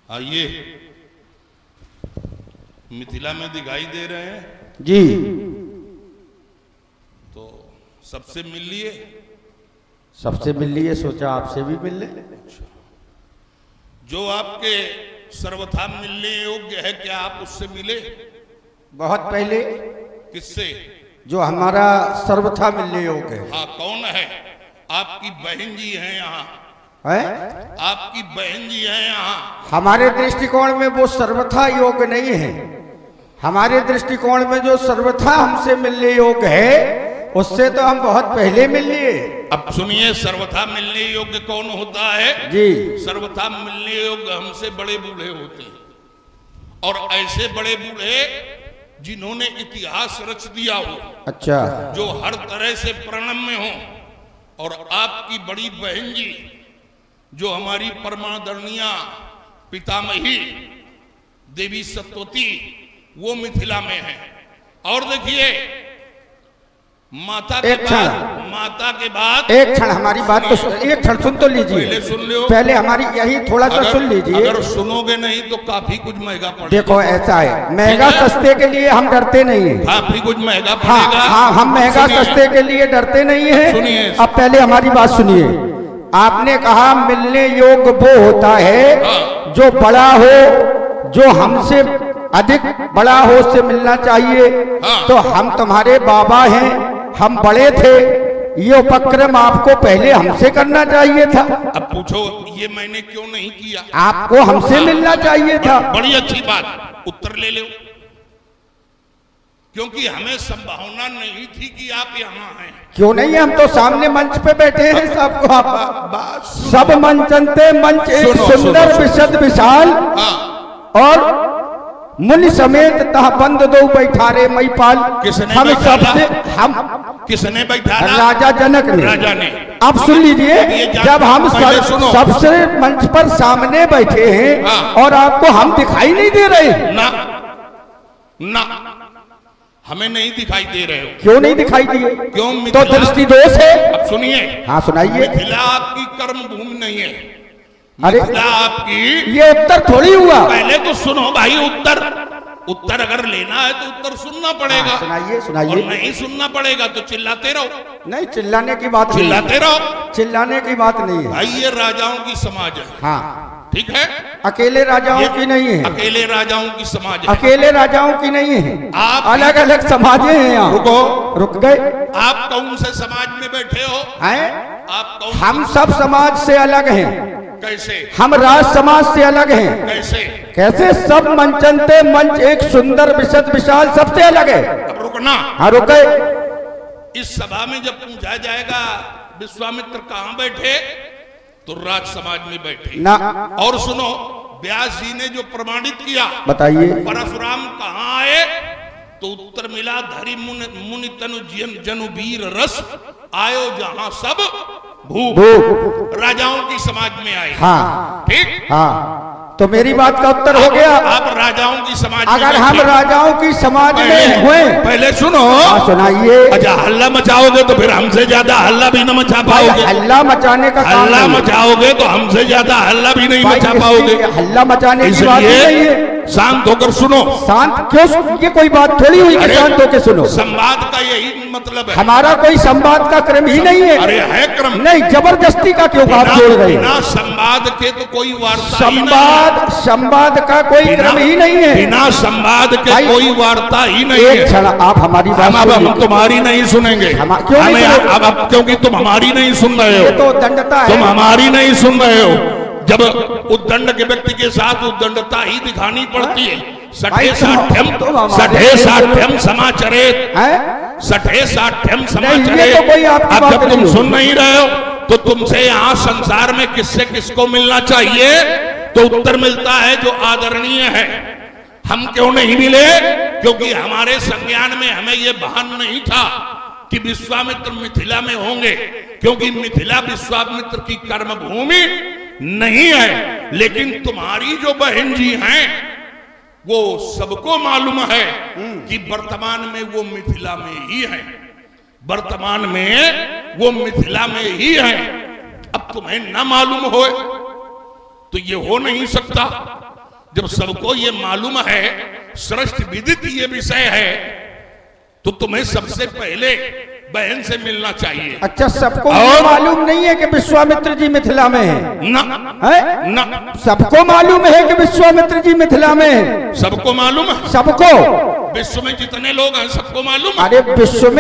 आइए, मिथिला में दिखाई दे रहे हैं जी। तो सबसे मिल लिए। सबसे मिल लिए, सोचा आपसे भी मिल ले। जो आपके सर्वथा मिलने योग्य है, क्या आप उससे मिले? बहुत पहले। किससे? जो हमारा सर्वथा मिलने योग्य है। हाँ, कौन है? आपकी बहन जी हैं यहाँ। है? आपकी बहन जी हैं यहाँ। हमारे दृष्टिकोण में वो सर्वथा योग्य नहीं है। हमारे दृष्टिकोण में जो सर्वथा हमसे मिलने योग्य है, उससे तो हम बहुत पहले मिल लिए। अब सुनिए, सर्वथा मिलने योग्य कौन होता है? जी। सर्वथा मिलने योग्य हमसे बड़े बूढ़े होते हैं, और ऐसे बड़े बूढ़े जिन्होंने इतिहास रच दिया हो। अच्छा। जो हर तरह से प्रणम्य हो। और आपकी बड़ी बहन जी, जो हमारी परमादरणीय पितामही देवी सत्यवती, वो मिथिला में है। और देखिए, माता के बाद एक क्षण हमारी बात तो एक क्षण सुन तो लीजिए। पहले सुन लो। पहले हमारी यही थोड़ा सा सुन लीजिए। अगर सुनोगे नहीं तो काफी कुछ महंगा पड़ेगा। देखो, ऐसा है, महंगा सस्ते के लिए हम डरते नहीं है। काफी कुछ महंगा पड़ेगा। हाँ, हम महंगा सस्ते के लिए डरते नहीं है। सुनिए, अब पहले हमारी बात सुनिए। आपने कहा मिलने योग्य वो होता है जो बड़ा हो, जो हमसे अधिक बड़ा हो, उससे मिलना चाहिए। तो हम तुम्हारे बाबा हैं, हम बड़े थे, ये उपक्रम आपको पहले हमसे करना चाहिए था। अब पूछो, ये मैंने क्यों नहीं किया? आपको हमसे मिलना चाहिए था। बड़ी अच्छी बात, उत्तर ले लो। क्योंकि हमें संभावना नहीं थी कि आप यहाँ हैं। क्यों नहीं? हम तो सामने मंच पे बैठे हैं। सबको आप सब मंचनते मंच एक सुंदर विशद विशाल, और मुनि समेत तह बंद दो बैठारे मईपाल। हम सबसे किसने बैठा? राजा जनक ने। राजा ने। अब सुन लीजिए, जब हम सबसे मंच पर सामने बैठे हैं और आपको हम दिखाई नहीं दे रहे। ना ना, हमें नहीं दिखाई दे रहे हो। क्यों नहीं दिखाई दिए? क्यों? तो दृष्टि दोष है। अब सुनिए। हाँ, सुनाइए। मिथिला आपकी कर्म भूमि नहीं है। अरे, मिथिला आपकी, ये उत्तर थोड़ी हुआ। पहले तो सुनो भाई। उत्तर अगर लेना है तो उत्तर सुनना पड़ेगा। सुनाइए सुनाइए। और नहीं सुनना पड़ेगा तो चिल्लाते रहो। नहीं, चिल्लाने की बात नहीं। चिल्लाते रहो। चिल्लाने की बात नहीं है भाई, ये राजाओं की समाज है। हाँ, ठीक है। अकेले राजाओं की नहीं है। अकेले राजाओं की समाज है। अकेले राजाओं की नहीं है। आप अलग अलग समाजें हैं यहाँ। रुक गए। आप कौन से समाज में बैठे हो? हैं? आप कौन? हम सब समाज से अलग हैं। कैसे? हम राज समाज से अलग हैं। कैसे? कैसे? सब मंचनते मंच एक सुंदर विशद विशाल, सबसे अलग है। अब रुकना। हाँ, रुक गए। इस सभा में जब पूछा जाएगा विश्वामित्र कहाँ बैठे, तो राज समाज में बैठे ना। और सुनो, व्यास जी ने जो प्रमाणित किया, बताइए। परशुराम कहाँ आए, तो उत्तर मिला, धरि मुनि तनु जनु वीर रस, आयो जहां सब भूप। राजाओं की समाज में आए। हाँ, ठीक। हाँ, तो मेरी बात का उत्तर हो गया। आप राजाओं की समाज अगर में हम राजाओं की समाज में हुए। पहले सुनो। सुनाइए। अच्छा, हल्ला मचाओगे तो फिर हमसे ज्यादा हल्ला भी न मचा पाओगे। हल्ला मचाने का काम हल्ला मचाओगे तो हमसे ज्यादा हल्ला भी नहीं मचा पाओगे। हल्ला मचाने की बात नहीं है। शांत होकर सुनो। शांत क्यों? ये कोई बात थोड़ी हुई कि शांत होकर सुनो। संवाद का यही मतलब है। हमारा कोई संवाद का क्रम ही नहीं है। अरे है क्रम। नहीं, जबरदस्ती का क्यों बात जोड़ रहे हैं? बिना संवाद के तो कोई वार्ता संवाद का कोई क्रम ही नहीं है। बिना संवाद के कोई वार्ता ही नहीं है। एक क्षण, आप हमारी बात हम तुम्हारी नहीं सुनेंगे। क्यों नहीं? अब क्योंकि तुम हमारी नहीं सुन रहे हो। तो दंडता है। तुम हमारी नहीं सुन रहे हो। जब उद्दंड के व्यक्ति के साथ उद्दंडता ही दिखानी पड़ती है। सठे साठ्यम समाचरेत। सठे साठ्यम समाचरेत। अब जब तुम सुन नहीं रहे हो तो तुमसे यहाँ संसार में किससे किसको मिलना चाहिए, तो उत्तर मिलता है जो आदरणीय है। हम क्यों नहीं मिले? क्योंकि हमारे संज्ञान में हमें यह भान नहीं था कि विश्वामित्र मिथिला में होंगे, क्योंकि मिथिला विश्वामित्र की कर्म भूमि नहीं है। लेकिन तुम्हारी जो बहन जी हैं, वो सबको मालूम है कि वर्तमान में वो मिथिला में ही है। वर्तमान में वो मिथिला में ही है। अब तुम्हें ना मालूम हो तो ये हो नहीं सकता। जब सबको ये मालूम है, श्रेष्ठ विदित ये विषय है, तो तुम्हें सबसे पहले बहन से मिलना चाहिए। अच्छा, सबको ये मालूम नहीं है कि विश्वामित्र जी मिथिला में है? ना है ना, सबको मालूम है कि विश्वामित्र जी मिथिला में है? सबको मालूम है। सबको, विश्व में जितने लोग हैं सबको मालूम है। अरे विश्व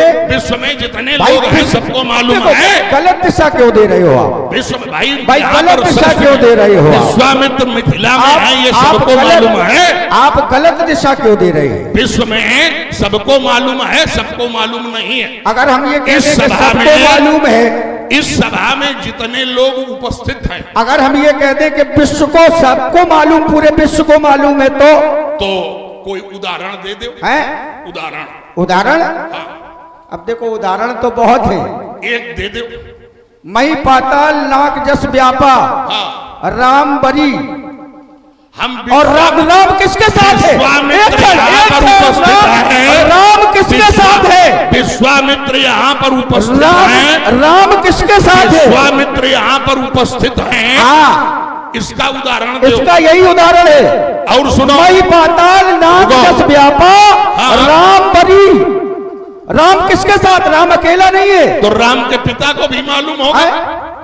में जितने लोग हैं सबको मालूम है। गलत दिशा क्यों दे रहे हो आप? विश्व में भाई गलत दिशा क्यों दे रहे हो? विश्वामित्र मिथिला में है, ये सबको मालूम है। आप गलत दिशा क्यों दे रहे हैं? विश्व में सबको मालूम है, सबको मालूम नहीं है। अगर हम ये कहते हैं कि सबको मालूम है, इस सभा में जितने लोग उपस्थित हैं, अगर हम ये कहते हैं कि विश्व को सबको मालूम, पूरे विश्व को मालूम है, तो कोई उदाहरण दे दो। है उदाहरण? हाँ। अब देखो, उदाहरण तो बहुत है। एक दे दो। मई पाताल नाग जस व्यापा, हाँ। राम बरी, हम और राम किसके साथ है? राम किसके साथ है? विश्वामित्र यहाँ पर उपस्थित हैं। राम किसके साथ है? विश्वामित्र यहाँ पर उपस्थित हैं। हाँ, इसका उदाहरण दो। इसका यही उदाहरण है। और सुनो, मई पाताल नाग जस व्यापा, राम बरी। राम किसके साथ? राम अकेला नहीं है। तो राम के पिता को भी मालूम होगा।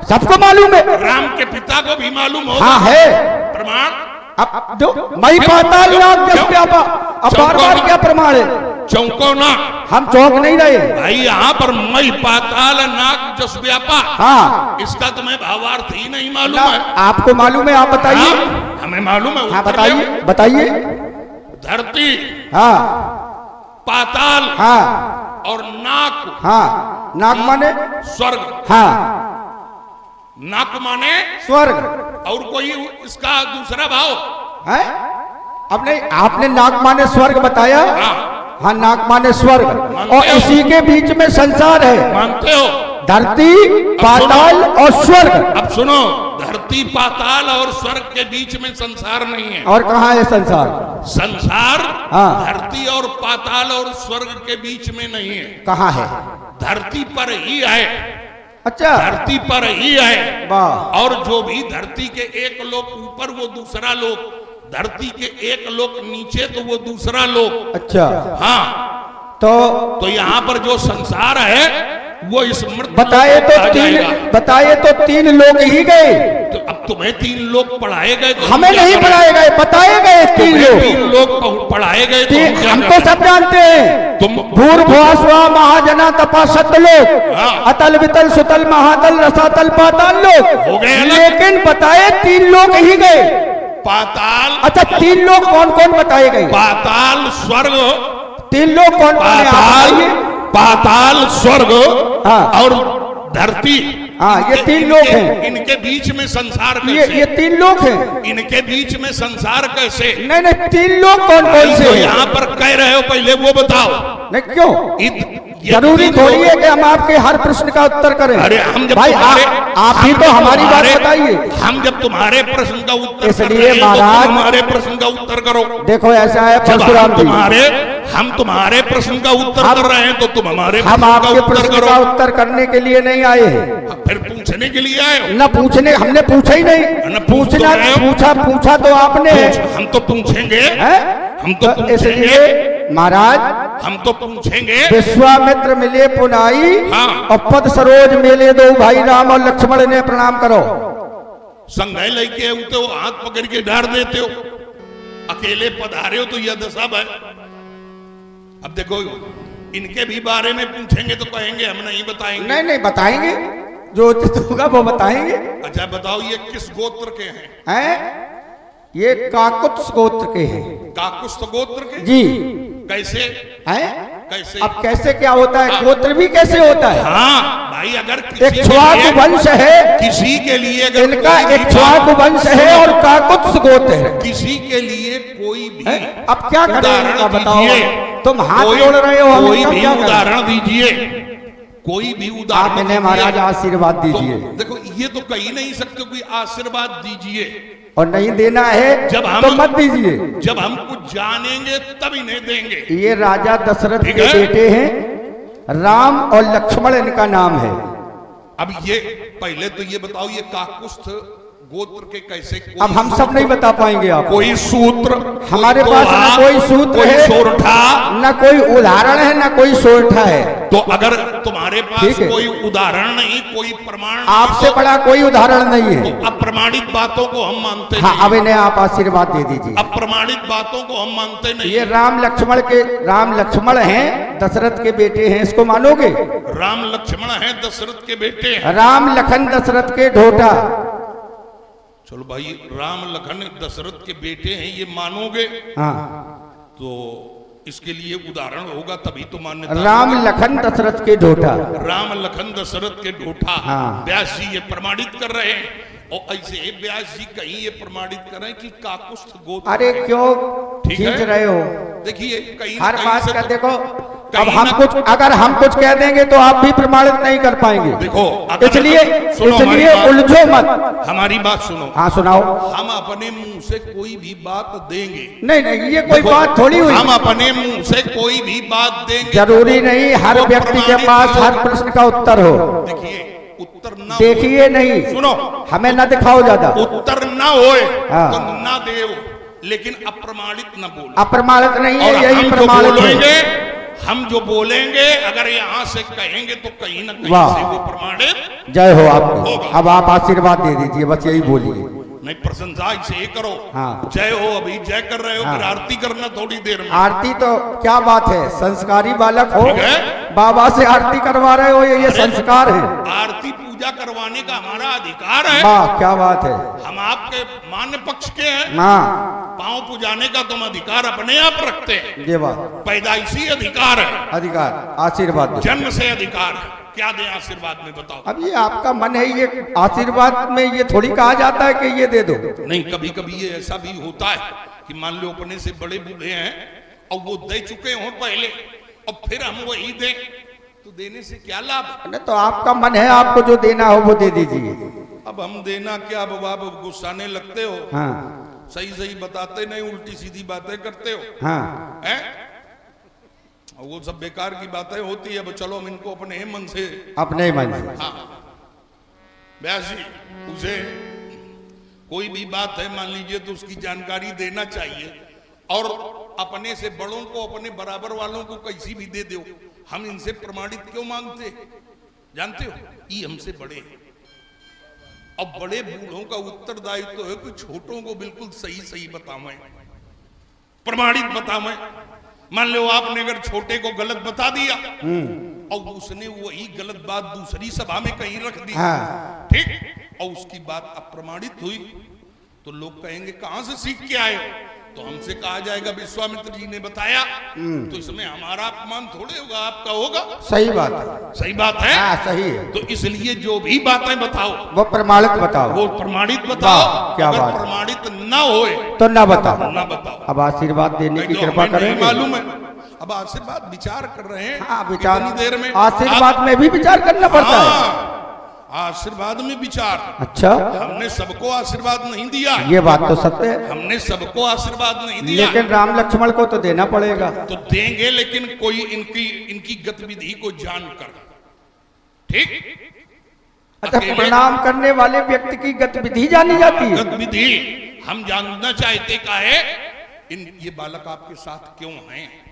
सबको मालूम है। राम के पिता को भी मालूम होगा। हाँ है। प्रमाण? अब जो मई पाताल नाग जस व्यापा, अब बार क्या प्रमाण है? चौंको ना, हम चौंक नहीं रहे भाई। यहाँ पर मई पाताल नाग जस व्यापा, हाँ, इसका तुम्हें भावार्थ ही नहीं मालूम है। आपको मालूम है? आप बताइए। हमें मालूम है। हाँ, बताइए। धरती, हाँ, पाताल, हाँ, और नाक। हाँ, नाक माने स्वर्ग। हाँ, नाक माने स्वर्ग। और कोई इसका दूसरा भाव है? आपने नाक माने स्वर्ग बताया। हाँ, नाक माने स्वर्ग, और इसी के बीच में संसार है। मानते हो? धरती, पाताल और स्वर्ग। अब सुनो, धरती, पाताल और स्वर्ग के बीच में संसार नहीं है। और कहाँ है संसार? संसार हाँ, धरती और पाताल और स्वर्ग के बीच में नहीं है। कहाँ है? धरती पर ही है। अच्छा, धरती पर ही है। वाह। और जो भी धरती के एक लोक ऊपर वो दूसरा लोक, धरती के एक लोक नीचे तो वो दूसरा लोक। अच्छा, हाँ। तो यहाँ पर जो संसार है वो इस बताए तो तीन लोग ही गए। तो अब तुम्हें तीन लोग पढ़ाए गए? तो हमें नहीं पढ़ाए गए, बताए गए तीन लोग पढ़ाए गए। तो हम तो सब जानते हैं। तुम भूर्भुवः स्वः महाजना तपा सतलोक, अतल वितल सुतल महातल रसातल पाताल लोक हो गए। लेकिन बताए तीन लोग ही गए। पाताल। अच्छा, तीन लोग कौन कौन बताए गए? पाताल, स्वर्ग। तीन लोग कौन कौन? पाताल, स्वर्ग, हाँ, और धरती। हाँ, ये तीन लोग हैं। इनके बीच में संसार कैसे? ये तीन लोग हैं। इनके बीच में संसार कैसे? नहीं, तीन लोग कौन कौन से? यहाँ पर कह रहे हो, पहले वो बताओ। नहीं, क्यों? जरूरी थोड़ी है कि हम आपके हर प्रश्न का उत्तर करें। अरे हम जब भाई आप ही तो हमारी बात बताइए। हम जब तुम्हारे प्रश्न का उत्तर इसलिए महाराज, हमारे प्रश्न का उत्तर करो। देखो ऐसा है परशुराम जी, हम तुम्हारे प्रश्न का उत्तर कर रहे हैं तो तुम हमारे हम आपके प्रश्न का उत्तर करने के लिए नहीं आए हैं। फिर पूछने के लिए आए हो? न पूछने, हमने पूछा ही नहीं। पूछा तो आपने। हम तो पूछेंगे। हम तो इसलिए महाराज, हम तो पूछेंगे। विश्वामित्र मिले पुनाई, हाँ, और पद सरोज मेले दो भाई राम और लक्ष्मण ने प्रणाम करो। संघाई लेके उठते हो, हाथ पकड़ के डार देते हो, अकेले पधारे हो तो यह दशा है। अब देखो, इनके भी बारे में पूछेंगे तो कहेंगे हम नहीं बताएंगे। नहीं बताएंगे, जो उचित होगा वो बताएंगे। अच्छा बताओ, ये किस गोत्र के हैं? ये काकुत्स गोत्र के हैं। काकुत्स गोत्र के? जी। कैसे हैं? कैसे? अब कैसे क्या होता है? गोत्र भी कैसे होता है? हाँ भाई, अगर इक्ष्वाकु वंश है, किसी के लिए इनका इक्ष्वाकु वंश है और काकुत्स गोत्र है। किसी के लिए कोई भी अब क्या करें? बताओ, तुम हाथ जोड़ रहे हो, कोई भी उदाहरण दीजिए। कोई भी उदाहरण मैंने महाराज आशीर्वाद दीजिए। देखो, ये तो कह ही नहीं सकते कोई आशीर्वाद दीजिए, और नहीं देना है जब हम तो मत दीजिए। जब हम कुछ जानेंगे तब इन्हें देंगे। ये राजा दशरथ के बेटे हैं, राम और लक्ष्मण इनका नाम है। अब ये पहले तो ये बताओ, ये काकुस्थ गोत्र के कैसे अब हम सब नहीं बता पाएंगे आप। कोई सूत्र हमारे पास ना कोई सूत्र कोई है, सोरठा, ना कोई उदाहरण है, ना कोई सोरठा है। तो अगर तुम्हारे पास कोई उदाहरण नहीं, कोई प्रमाण, आपसे बड़ा कोई उदाहरण नहीं है, तो अप्रमाणित बातों को हम मानते हाँ, नहीं। अब इन्हें आप आशीर्वाद दे दीजिए। अप्रमाणित बातों को हम मानते नहीं। ये राम लक्ष्मण हैं, दशरथ के बेटे हैं, इसको मानोगे? राम लक्ष्मण हैं, दशरथ के बेटे हैं। राम लखन दशरथ के ढोटा। चलो भाई, राम लखन दशरथ के बेटे हैं, ये मानोगे? हाँ, तो इसके लिए उदाहरण होगा तभी तो मान्यता। राम लखन दशरथ के ढोटा। राम लखन दशरथ के ढोठा। हाँ। व्यास जी ये प्रमाणित कर रहे हैं। और ऐसे व्यास जी कहीं ये प्रमाणित कर रहे हैं कि काकुस्थ गोत्र। अरे क्यों ठीक खींच है? रहे हो? देखिए कहीं हर कहीं बात से का तो- देखो, अब कहीं हम ना- कुछ अगर हम कुछ कह देंगे तो आप भी प्रमाणित नहीं कर पाएंगे। देखो, अगर- इसलिए सुनो हमारी इसलिए बात। उलझो मत। हमारी बात सुनो। हाँ सुनाओ। हम अपने मुंह से कोई भी बात देंगे। नहीं नहीं, ये कोई देखो, बात थोड़ी हुई। हम अपने मुंह से कोई भी बात देंगे। जरूरी नहीं हर वो व्यक्ति के प्रमाणित पास हो। हर प्रश्न का उत्तर हो। देखिए, उत्तर ना देखिए नहीं, सुनो, हमें न दिखाओ ज्यादा। उत्तर ना होए हाँ। तो ना देव, लेकिन अप्रमाणित ना बोलो। अप्रमाणित नहीं और है, यही हम जो प्रमाणित बोलेंगे, है। हम जो बोलेंगे अगर यहाँ से कहेंगे तो कहीं ना कहीं वाह। से वो प्रमाणित। जय हो आपको। होगा। अब आप आशीर्वाद दे दीजिए, बस यही बोलिए। नहीं, प्रशंसा इसे करो। हाँ। जय हो, अभी जय कर रहे हो, हाँ। फिर आरती करना थोड़ी देर में। आरती तो क्या बात है, संस्कारी बालक हो, ठीक है। बाबा से आरती करवा रहे हो, ये संस्कार है। आरती पूजा करवाने का हमारा अधिकार है। वाह क्या बात है। हम आपके मान्य पक्ष के हैं। हाँ, पांव पुजाने का तुम अधिकार अपने आप रखते हैं। ये बात पैदाइशी अधिकार है, अधिकार, आशीर्वाद दो। जन्म से अधिकार है। क्या दें आशीर्वाद में, बताओ। अब ये आपका मन है, ये आशीर्वाद में ये थोड़ी कहा जाता है कि ये दे दो। नहीं, कभी कभी ये ऐसा भी होता है कि मान लो अपने से बड़े बूढ़े हैं और वो दे चुके हों पहले, और फिर हम वही दें, तो देने से क्या लाभ? नहीं तो आपका मन है, आपको जो देना हो वो दे दीजिए। अब हम देना क्या, अब आप गुस्साने लगते हो। हाँ सही सही बताते नहीं, उल्टी सीधी बातें करते हो। हाँ, हैं? और वो सब बेकार की बातें होती है। अब चलो हम इनको अपने ही मन से। अपने ही मन से। हाँ, व्यास जी, उसे कोई भी बात है मान लीजिए तो उसकी जानकारी देना चाहिए, और अपने से बड़ों को, अपने बराबर वालों को कैसी भी दे दो। हम इनसे प्रमाणित क्यों मांगते? जानते हो, ये हमसे बड़े हैं। अब बड़े बूढ़ों का उत्तरदायित्व तो है कि छोटों को बिल्कुल सही सही बतावें, प्रमाणित बतावें। मान लो आपने अगर छोटे को गलत बता दिया और उसने वही गलत बात दूसरी सभा में कहीं रख दी, हाँ। ठीक, और उसकी बात अप्रमाणित हुई, तो लोग कहेंगे कहां से सीख के आए हो? तो हमसे कहा जाएगा विश्वामित्र जी ने बताया। तो इसमें हमारा अपमान थोड़े होगा, आपका होगा। सही बात है। सही बात है। हाँ सही है। तो इसलिए जो भी बातें बताओ वो प्रमाणित बताओ। वो प्रमाणित बताओ। वाह, क्या अगर बात है। प्रमाणित ना होए तो ना बताओ। ना बताओ। अब आशीर्वाद देने की नहीं तो कृपा हमें नहीं करेंगे। मालूम है। अब आशीर्वाद विचार कर रहे हैं। हाँ विचार, कितनी देर में आशीर्वाद में भी विचार करना पड़ता है। हाँ, आशीर्वाद में विचार। अच्छा, हमने सबको आशीर्वाद नहीं दिया। ये बात तो सत्य है, हमने सबको आशीर्वाद नहीं दिया। लेकिन राम लक्ष्मण को तो देना पड़ेगा। तो देंगे, लेकिन कोई इनकी गतिविधि को जानकर, ठीक। अच्छा, अकेले प्रणाम करने वाले व्यक्ति की गतिविधि जानी जाती है। गतिविधि हम जानना चाहते का है, ये बालक आपके साथ क्यों हैं?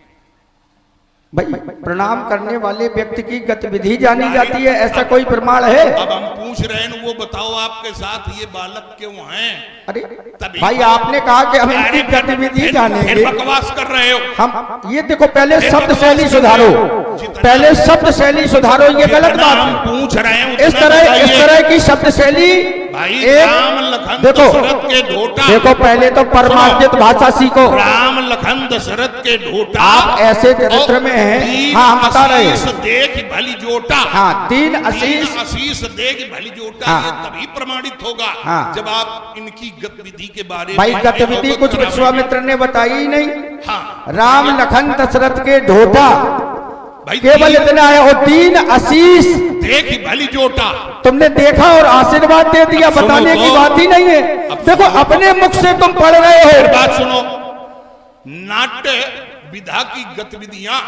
भाई, प्रणाम करने वाले व्यक्ति की गतिविधि जानी जाती है, ऐसा कोई प्रमाण है? अब हम पूछ रहे हैं, वो बताओ आपके साथ ये बालक क्यों हैं? अरे तभी भाई, तो- आपने कहा कि हम अरे इनकी फिर- गतिविधि फिर जानेंगे। बकवास कर रहे हो। हम ये देखो, पहले फिर शब्द बकवास शैली कर सुधारो, रहे हो। जितना- पहले शब्द शैली सुधारो, ये गलत जितना बात हम है। पूछ रहे हैं इस उतना तरह बताइए। की शब्द शैली भाई, एक राम लखन देखो दशरथ के ढोटा। देखो, पहले तो परमार्जित भाषा सीखो। राम लखन दशरथ के ढोटा। आप ऐसे चरित्र में हैं। हाँ, हम बता रहे हैं। आशीष देख भली जोटा। हाँ, तीन तीन आशीष। आशीष देख भली जोटा। हाँ। ये तभी प्रमाणित होगा हाँ। जब आप इनकी गतिविधि के बारे भाई, में गतिविधि अवगत कुछ करावेंगे। विश्वामित्र ने बताई ही नहीं। हाँ, राम लखन दशरथ के ढोटा, भाई केवल इतना है, और तीन आशीष। देख भली जोटा। तुमने देखा और आशीर्वाद दे दिया, अब सुनो बताने की तो। बात ही नहीं है। अब देखो, सुनो। अपने मुख से तुम पढ़ रहे फिर हो। बात सुनो, नाट्य विधा की गतिविधियां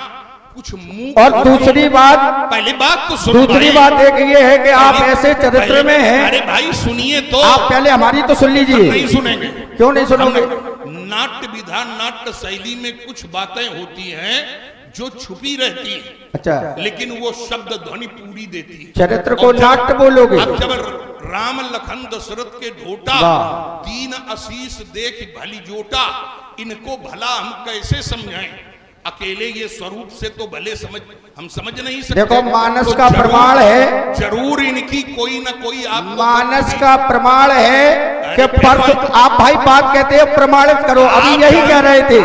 कुछ मुंह और दूसरी बात, पहली बात तो दूसरी बात एक ये है कि आप ऐसे चरित्र में हैं। अरे भाई सुनिए तो, आप पहले हमारी तो सुन लीजिए। नहीं सुनेंगे? क्यों नहीं सुनोगे? नाट्य विधान, नाट्य शैली में कुछ बातें होती हैं जो छुपी रहती है, अच्छा, लेकिन वो शब्द ध्वनि पूरी देती है। चरित्र को नाट्य बोलोगे? अब जब राम लखन दशरथ के ढोटा, तीन आशीष देख भली जोटा, इनको भला हम कैसे समझाएं? अकेले ये स्वरूप से तो भले हम समझ नहीं सकते। देखो मानस तो का प्रमाण है, जरूर इनकी कोई ना कोई आप मानस का प्रमाण है कि परसों आप भाई बात कहते हो प्रमाणित करो, अभी यही कह रहे थे।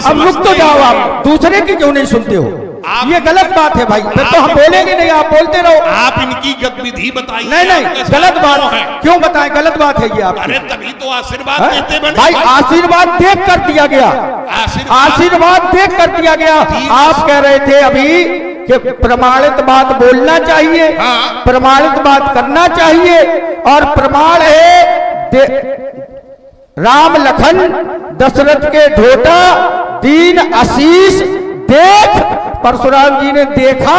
अब रुक तो जाओ, आप दूसरे की क्यों नहीं सुनते हो? ये गलत बात है भाई, फिर तो हम बोलेंगे नहीं, आप बोलते रहो। आप इनकी गतिविधि बताइए। नहीं, गलत बात है। क्यों बताएं? गलत बात है ये आप। अरे तभी तो आशीर्वाद देते बने भाई, आशीर्वाद देख कर दिया गया, आशीर्वाद देख कर दिया गया। आप कह रहे थे अभी कि प्रमाणित बात बोलना चाहिए, प्रमाणित बात करना चाहिए, और प्रमाण है राम लखन दशरथ के ढोटा, दीन आशीष देख, परशुराम जी ने देखा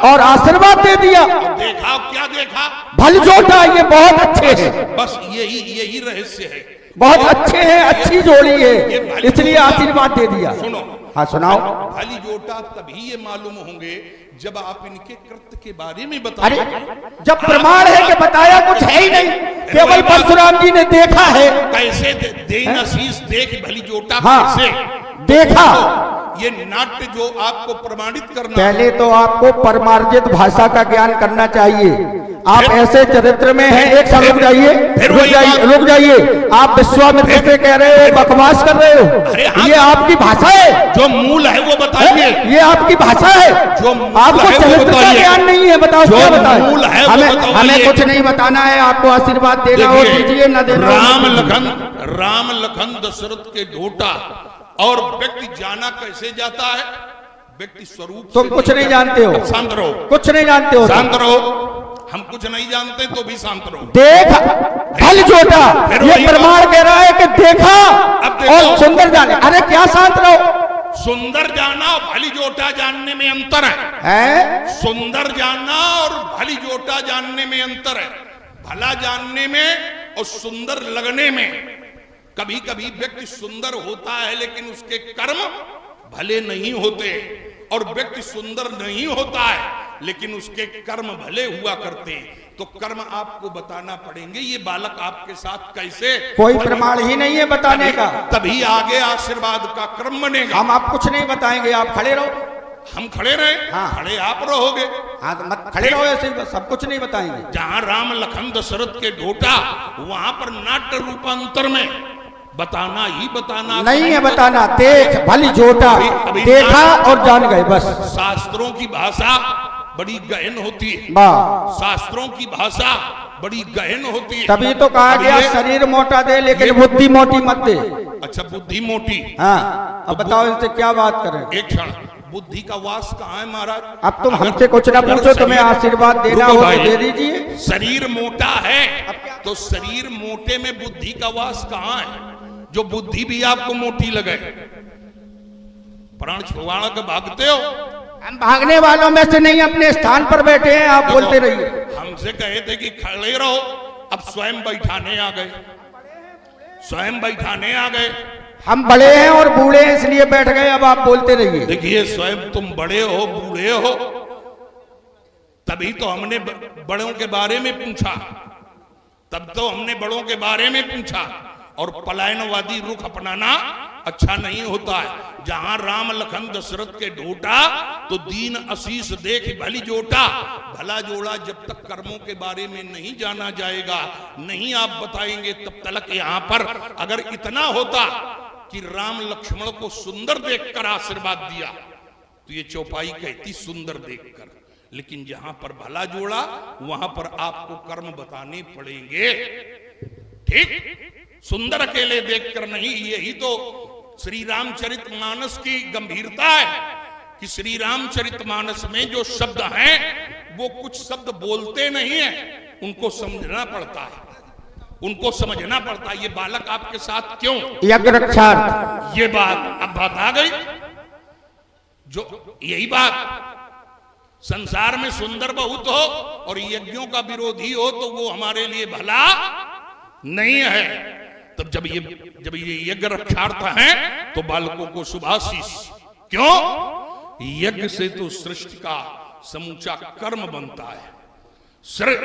और आशीर्वाद दे दिया। देखा क्या देखा? भल जोटा, ये बहुत अच्छे हैं। बस यही रहस्य है, बहुत अच्छे हैं, अच्छी जोड़ी है, इसलिए आशीर्वाद दे दिया। सुनो, हाँ सुनाओ। भली जोटा तभी ये मालूम होंगे जब आप इनके कृत्य के बारे में बताएं। अरे जब प्रमाण है कि बताया कुछ है ही नहीं, केवल परशुराम जी ने देखा है। कैसे देन आशीष देख भली जोटा, हाँ, कैसे देखा? ये नाट्य जो आपको प्रमाणित करना, पहले तो आपको परमार्जित भाषा का ज्ञान करना चाहिए। आप ऐसे चरित्र में हैं। एक साल रुक जाइए, रुक जाइए। आप विश्वामित्र से कह रहे हो, बकवास कर रहे हो। ये आपकी भाषा है? जो मूल है वो बताइए। ये आपकी भाषा है? जो आपको चरित्र का ज्ञान नहीं है, बताओ क्या बताए? हमें कुछ नहीं बताना है, आपको आशीर्वाद देना हो दीजिए, न देना। राम लखन दशरथ के ढोटा, और व्यक्ति जाना कैसे जाता है? व्यक्ति स्वरूप। तुम कुछ नहीं जानते हो, शांत रहो। कुछ नहीं जानते हो, शांत रहो। हम कुछ नहीं जानते तो भी शांत रहो। देख भल जोटा, ये प्रमाण कह रहा है कि देखा और सुंदर जाने। अरे क्या शांत रहो? सुंदर जाना और भली जोटा जानने में अंतर है। सुंदर जानना और भली जोटा जानने में अंतर है। भला जानने में और सुंदर लगने में। कभी कभी व्यक्ति सुंदर होता है लेकिन उसके कर्म भले नहीं होते, और व्यक्ति सुंदर नहीं होता है लेकिन उसके कर्म भले हुआ करते हैं। तो कर्म आपको बताना पड़ेंगे। ये बालक आपके साथ कैसे? कोई प्रमाण ही नहीं है बताने का। तभी आगे आशीर्वाद का क्रम बनेगा। हम आप कुछ नहीं बताएंगे, आप खड़े रहो। हम खड़े रहे? हाँ। खड़े आप रहोगे। हाँ तो मत खड़े रहो ऐसे, सब कुछ नहीं बताएंगे। जहां राम लखन दशरथ के ढोटा, वहां पर नाट्य रूपांतर में बताना ही बताना नहीं है। बताना, देख भली जोटा, देखा और जान गए, बस। शास्त्रों की भाषा बड़ी गहन होती है। शास्त्रों की भाषा बड़ी गहन होती है। तभी तो कहा गया शरीर मोटा दे लेकिन बुद्धि मोटी मत दे। अच्छा, बुद्धि मोटी। हाँ, अब बताओ इनसे क्या बात करें? एक क्षण, बुद्धि का वास कहाँ है महाराज? अब तुम हमसे कुछ ना पूछो, तुम्हें आशीर्वाद देना हो तो दे दीजिए। शरीर मोटा है तो शरीर मोटे में बुद्धि का वास कहाँ है? जो बुद्धि भी आपको मोटी लगे। प्राण छुड़वाना के भागते हो। हम भागने वालों में से नहीं, अपने स्थान पर बैठे हैं, आप बोलते रहिए। हमसे कहे थे कि खड़े रहो, अब स्वयं बैठाने आ गए। स्वयं बैठाने आ गए। हम बड़े हैं और बूढ़े हैं इसलिए बैठ गए, अब आप बोलते रहिए। देखिए, स्वयं तुम बड़े हो, बूढ़े हो, तभी तो हमने बड़ों के बारे में पूछा। तब तो हमने बड़ों के बारे में पूछा। और पलायनवादी रुख अपनाना अच्छा नहीं होता है। जहां राम लखन दशरथ के ढोटा, तो दीन आशीष देख भली जोटा। भला जोड़ा जब तक कर्मों के बारे में नहीं जाना जाएगा, नहीं आप बताएंगे, तब तक यहाँ पर अगर इतना होता कि राम लक्ष्मण को सुंदर देखकर आशीर्वाद दिया, तो ये चौपाई कहती सुंदर देखकर। लेकिन जहां पर भला जोड़ा, वहां पर आपको कर्म बताने पड़ेंगे। ठीक, सुंदर अकेले देखकर नहीं। यही तो श्री रामचरितमानस की गंभीरता है कि श्री रामचरितमानस में जो शब्द हैं, वो कुछ शब्द बोलते नहीं है, उनको समझना पड़ता है, उनको समझना पड़ता है। ये बालक आपके साथ क्यों? यज्ञ रक्षार्थ। ये बात अब बात आ गई। जो यही बात, संसार में सुंदर बहुत हो और यज्ञों का विरोधी हो तो वो हमारे लिए भला नहीं है। तब जब ये यज्ञ रक्षार्थ है तो बालकों को शुभाशीष। क्यों? यज्ञ से तो सृष्टि का समूचा कर्म बनता है।